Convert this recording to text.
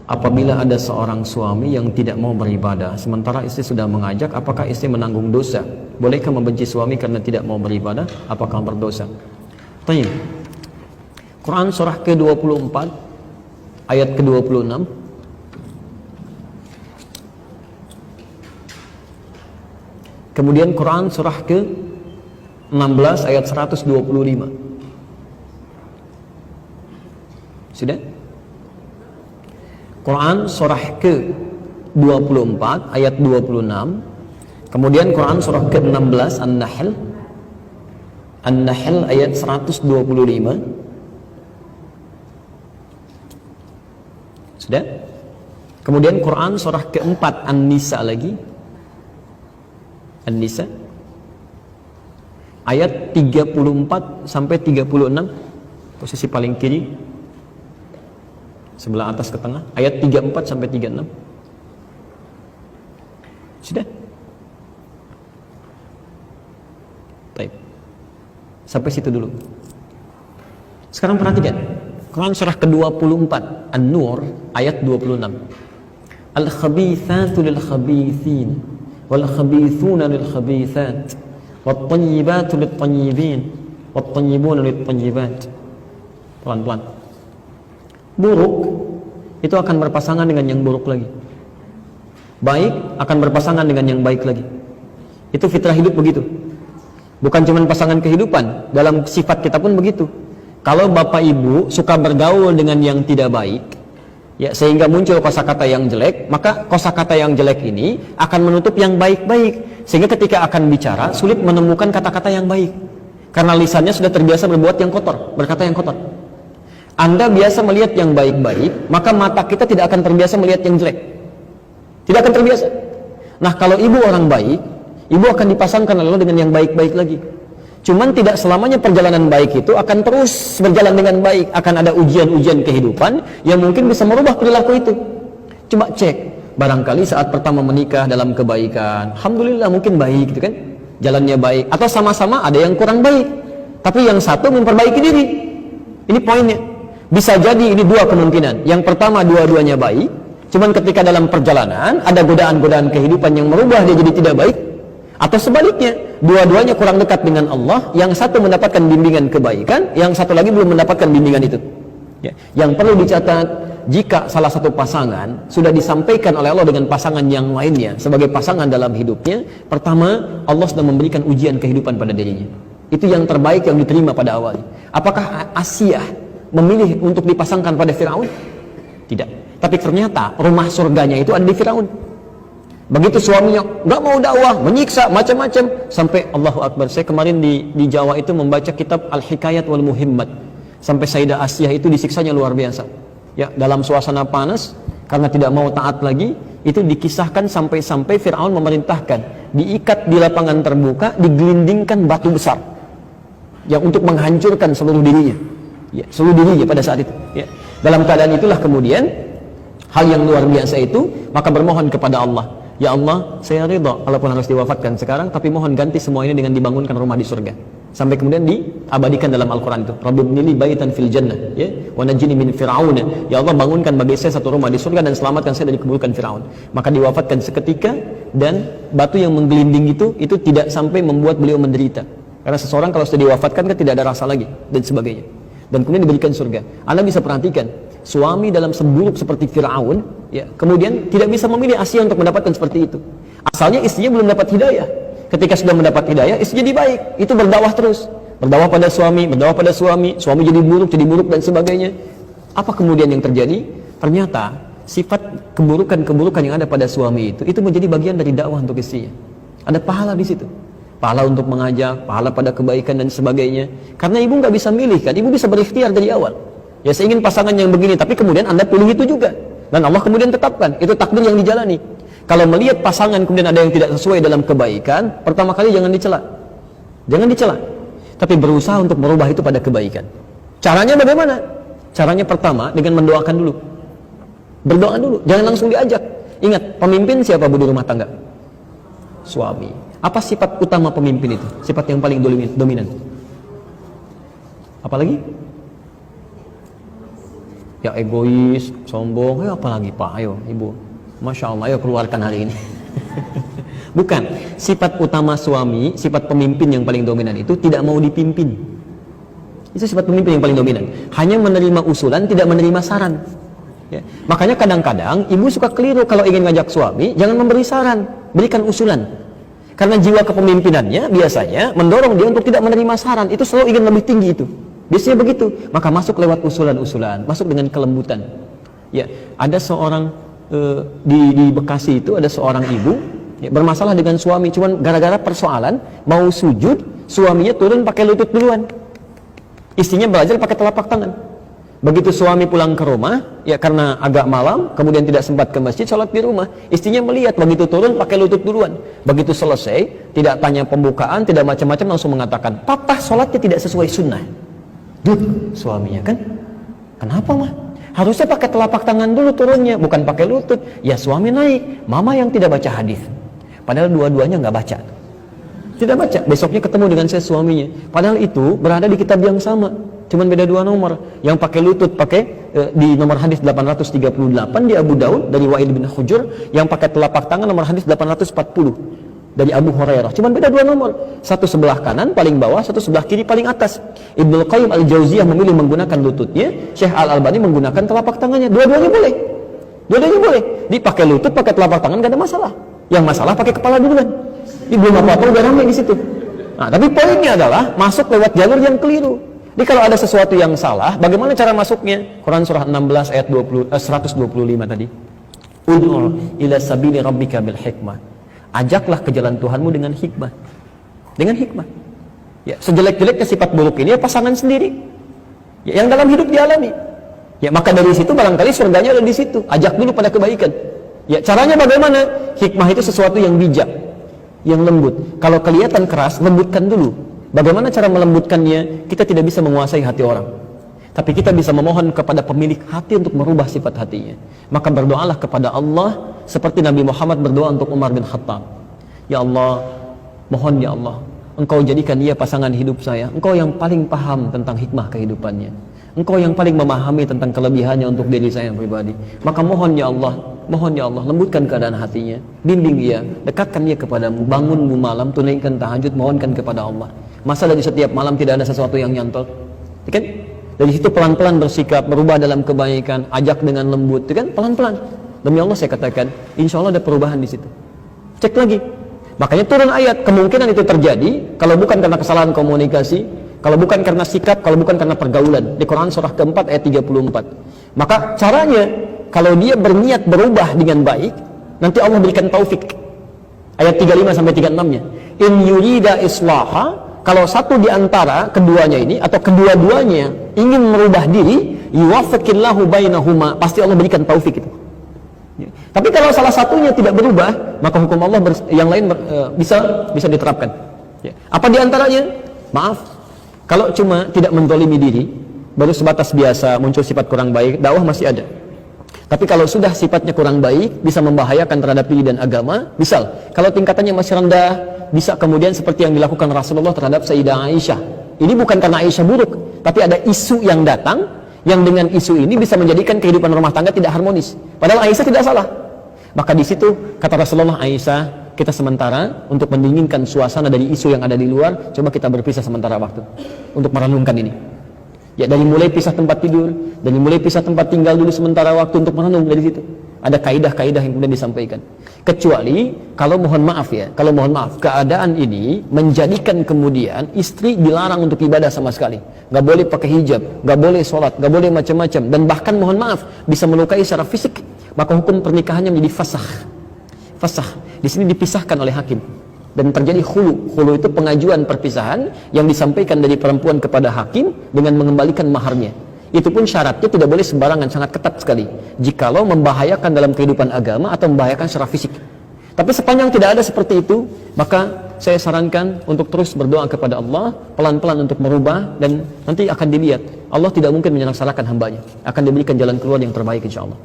Apabila ada seorang suami yang tidak mau beribadah sementara istri sudah mengajak, apakah istri menanggung dosa? Bolehkah membenci suami karena tidak mau beribadah? Apakah berdosa? Baik. Quran surah ke-24 ayat ke-26. Kemudian Quran surah ke-16 ayat 125. Sudah? Quran surah ke-24 ayat 26. Kemudian Quran surah ke-16 An-Nahl ayat 125. Sudah? Kemudian Quran surah ke-4 An-Nisa lagi. An-Nisa ayat 34 sampai 36, posisi paling kiri sebelah atas ke tengah, ayat 34 sampai 36. Sudah? Baik. Sampai situ dulu. Sekarang perhatikan Quran surah ke-24 An-Nur ayat 26. Al-khabithatu lil-khabithin wal-khabithuna lil-khabithat wat-tayyibatu lit-tayyibin wat-tayyibuna lit-tayyibat. Pelan-pelan. Buruk itu akan berpasangan dengan yang buruk lagi. Baik akan berpasangan dengan yang baik lagi. Itu fitrah hidup begitu. Bukan cuma pasangan kehidupan, dalam sifat kita pun begitu. Kalau bapak ibu suka bergaul dengan yang tidak baik, ya sehingga muncul kosakata yang jelek, maka kosakata yang jelek ini akan menutup yang baik-baik, sehingga ketika akan bicara sulit menemukan kata-kata yang baik. Karena lisannya sudah terbiasa berbuat yang kotor, berkata yang kotor. Anda biasa melihat yang baik-baik, maka mata kita tidak akan terbiasa melihat yang jelek. Tidak akan terbiasa. Nah, kalau ibu orang baik, ibu akan dipasangkan lalu dengan yang baik-baik lagi. Cuman tidak selamanya perjalanan baik itu akan terus berjalan dengan baik. Akan ada ujian-ujian kehidupan yang mungkin bisa merubah perilaku itu. Coba cek, barangkali saat pertama menikah dalam kebaikan, alhamdulillah mungkin baik gitu kan, jalannya baik. Atau sama-sama ada yang kurang baik, tapi yang satu memperbaiki diri. Ini poinnya. Bisa jadi ini dua kemungkinan. Yang pertama dua-duanya baik, cuman ketika dalam perjalanan ada godaan-godaan kehidupan yang merubah dia jadi tidak baik. Atau sebaliknya, dua-duanya kurang dekat dengan Allah, yang satu mendapatkan bimbingan kebaikan, yang satu lagi belum mendapatkan bimbingan itu. Ya. Yang perlu dicatat, jika salah satu pasangan sudah disampaikan oleh Allah dengan pasangan yang lainnya sebagai pasangan dalam hidupnya, pertama Allah sudah memberikan ujian kehidupan pada dirinya. Itu yang terbaik yang diterima pada awalnya. Apakah Asiyah memilih untuk dipasangkan pada Firaun? Tidak. Tapi ternyata rumah surganya itu ada di Firaun. Begitu suaminya nggak mau dakwah, menyiksa macam-macam, sampai Allahu Akbar. Saya kemarin di Jawa itu membaca kitab Al-Hikayat wal Muhimmat, sampai Sayyidah Asiyah itu disiksanya luar biasa. Ya, dalam suasana panas karena tidak mau taat lagi, itu dikisahkan sampai-sampai Firaun memerintahkan diikat di lapangan terbuka, digelindingkan batu besar yang untuk menghancurkan seluruh dirinya. Ya, seluruh dirinya pada saat itu. Ya. Dalam keadaan itulah kemudian hal yang luar biasa itu, maka bermohon kepada Allah, ya Allah, saya ridha kalaupun harus diwafatkan sekarang, tapi mohon ganti semua ini dengan dibangunkan rumah di surga. Sampai kemudian diabadikan dalam Al-Quran itu, Rabbibnili baitan fil jannah, ya, wa najini min fir'auna. Ya Allah, bangunkan bagi saya satu rumah di surga dan selamatkan saya dari keburukan Firaun. Maka diwafatkan seketika, dan batu yang menggelinding itu tidak sampai membuat beliau menderita. Karena seseorang kalau sudah diwafatkan kan tidak ada rasa lagi dan sebagainya. Dan kemudian diberikan surga. Anda bisa perhatikan, suami dalam seburuk seperti Firaun, ya, kemudian tidak bisa memilih Asiyah untuk mendapatkan seperti itu. Asalnya istrinya belum dapat hidayah. Ketika sudah mendapat hidayah, istri jadi baik. Itu berdakwah terus, berdakwah pada suami, suami jadi buruk dan sebagainya. Apa kemudian yang terjadi? Ternyata sifat keburukan-keburukan yang ada pada suami itu menjadi bagian dari dakwah untuk istrinya. Ada pahala di situ. Pahala untuk mengajak, pahala pada kebaikan dan sebagainya. Karena ibu nggak bisa milih kan, ibu bisa berikhtiar dari awal. Ya, saya ingin pasangan yang begini, tapi kemudian Anda pilih itu juga. Dan Allah kemudian tetapkan, itu takdir yang dijalani. Kalau melihat pasangan kemudian ada yang tidak sesuai dalam kebaikan, pertama kali jangan dicela. Jangan dicela. Tapi berusaha untuk merubah itu pada kebaikan. Caranya bagaimana? Caranya pertama dengan mendoakan dulu. Berdoa dulu, jangan langsung diajak. Ingat, pemimpin siapa bu di rumah tangga? Suami. Apa sifat utama pemimpin itu? Sifat yang paling dominan. Apalagi? Ya egois, sombong, apalagi Pak, ayo Ibu. Masya Allah, ayo keluarkan hari ini. Bukan, sifat utama suami, sifat pemimpin yang paling dominan itu tidak mau dipimpin. Itu sifat pemimpin yang paling dominan. Hanya menerima usulan, tidak menerima saran. Ya. Makanya kadang-kadang ibu suka keliru kalau ingin ngajak suami, jangan memberi saran, berikan usulan. Karena jiwa kepemimpinannya biasanya mendorong dia untuk tidak menerima saran, itu selalu ingin lebih tinggi itu. Biasanya begitu, maka masuk lewat usulan-usulan, masuk dengan kelembutan. Ya, ada seorang di Bekasi itu ada seorang ibu ya, bermasalah dengan suami, cuman gara-gara persoalan mau sujud, suaminya turun pakai lutut duluan. Istrinya belajar pakai telapak tangan. Begitu suami pulang ke rumah, ya karena agak malam, kemudian tidak sempat ke masjid, sholat di rumah. Istrinya melihat, begitu turun pakai lutut duluan. Begitu selesai, tidak tanya pembukaan, tidak macam-macam, langsung mengatakan, "Papa sholatnya tidak sesuai sunnah." Duh, suaminya kan, "Kenapa mah? Harusnya pakai telapak tangan dulu turunnya, bukan pakai lutut." Ya suami naik, mama yang tidak baca hadis. Padahal dua-duanya nggak baca. Tidak baca, besoknya ketemu dengan saya suaminya. Padahal itu berada di kitab yang sama, cuman beda 2 nomor. Yang pakai lutut pakai di nomor hadis 838 di Abu Daud dari Wa'il bin Hujur, yang pakai telapak tangan nomor hadis 840 dari Abu Hurairah. Cuman beda 2 nomor. Satu sebelah kanan paling bawah, satu sebelah kiri paling atas. Ibnu Qayyim Al-Jauziyah memilih menggunakan lututnya, Syekh Al-Albani menggunakan telapak tangannya. Dua-duanya boleh. Dua-duanya boleh. Dipakai lutut, pakai telapak tangan gak ada masalah. Yang masalah pakai kepala duluan. Ini belum apa-apa udah ramai di situ. Nah, tapi poinnya adalah masuk lewat jalur yang keliru. Jadi kalau ada sesuatu yang salah, bagaimana cara masuknya? Quran surah 16 ayat 125 tadi. Ud'u ila sabili rabbika bil hikmah. Ajaklah ke jalan Tuhanmu dengan hikmah. Dengan hikmah. Ya, sejelek-jeleknya sifat buruk ini ya pasangan sendiri. Ya, yang dalam hidup dialami. Ya, maka dari situ barangkali surganya ada di situ. Ajak dulu pada kebaikan. Ya, caranya bagaimana? Hikmah itu sesuatu yang bijak, yang lembut. Kalau kelihatan keras, lembutkan dulu. Bagaimana cara melembutkannya? Kita tidak bisa menguasai hati orang, tapi kita bisa memohon kepada pemilik hati untuk merubah sifat hatinya. Maka berdoalah kepada Allah seperti Nabi Muhammad berdoa untuk Umar bin Khattab. Ya Allah, mohon ya Allah, Engkau jadikan dia pasangan hidup saya. Engkau yang paling paham tentang hikmah kehidupannya. Engkau yang paling memahami tentang kelebihannya untuk diri saya pribadi. Maka mohon ya Allah, lembutkan keadaan hatinya, bimbing dia, dekatkan dia kepadamu, bangunmu malam, tunaikan tahajud, mohonkan kepada Allah. Masa dari setiap malam tidak ada sesuatu yang nyantol? Kan? Dari situ pelan-pelan bersikap, berubah dalam kebaikan, ajak dengan lembut, kan? Pelan-pelan. Demi Allah saya katakan, insya Allah ada perubahan di situ. Cek lagi. Makanya turun ayat, kemungkinan itu terjadi kalau bukan karena kesalahan komunikasi, kalau bukan karena sikap, kalau bukan karena pergaulan. Di Quran surah keempat ayat 34. Maka caranya, kalau dia berniat berubah dengan baik, nanti Allah berikan taufik. Ayat 35 sampai 36-nya. In yurida islaha, kalau satu di antara keduanya ini atau kedua-duanya ingin merubah diri, yuwaffiqillahu bainahuma, pasti Allah berikan taufik itu. Ya. Tapi kalau salah satunya tidak berubah, maka hukum Allah yang lain bisa diterapkan. Ya. Apa di antaranya? Maaf, kalau cuma tidak menzalimi diri, baru sebatas biasa muncul sifat kurang baik, dakwah masih ada. Tapi kalau sudah sifatnya kurang baik, bisa membahayakan terhadap diri dan agama. Misal, kalau tingkatannya masih rendah, bisa kemudian seperti yang dilakukan Rasulullah terhadap Sayyidah Aisyah. Ini bukan karena Aisyah buruk, tapi ada isu yang datang, yang dengan isu ini bisa menjadikan kehidupan rumah tangga tidak harmonis. Padahal Aisyah tidak salah. Maka di situ kata Rasulullah, Aisyah, kita sementara untuk mendinginkan suasana dari isu yang ada di luar, coba kita berpisah sementara waktu untuk merenungkan ini. Ya, dari mulai pisah tempat tidur, dari mulai pisah tempat tinggal dulu sementara waktu untuk merenung dari situ. Ada kaidah-kaidah yang kemudian disampaikan. Kecuali kalau mohon maaf ya, keadaan ini menjadikan kemudian istri dilarang untuk ibadah sama sekali. Nggak boleh pakai hijab, nggak boleh sholat, nggak boleh macam-macam, dan bahkan mohon maaf bisa melukai secara fisik. Maka hukum pernikahannya menjadi fasakh. Fasakh di sini dipisahkan oleh hakim. Dan terjadi khulu. Khulu itu pengajuan perpisahan yang disampaikan dari perempuan kepada hakim dengan mengembalikan maharnya. Itu pun syaratnya tidak boleh sembarangan, sangat ketat sekali. Jikalau membahayakan dalam kehidupan agama atau membahayakan secara fisik. Tapi sepanjang tidak ada seperti itu, maka saya sarankan untuk terus berdoa kepada Allah, pelan-pelan untuk merubah, dan nanti akan dilihat. Allah tidak mungkin menyengsarakan hambanya. Akan diberikan jalan keluar yang terbaik insya Allah.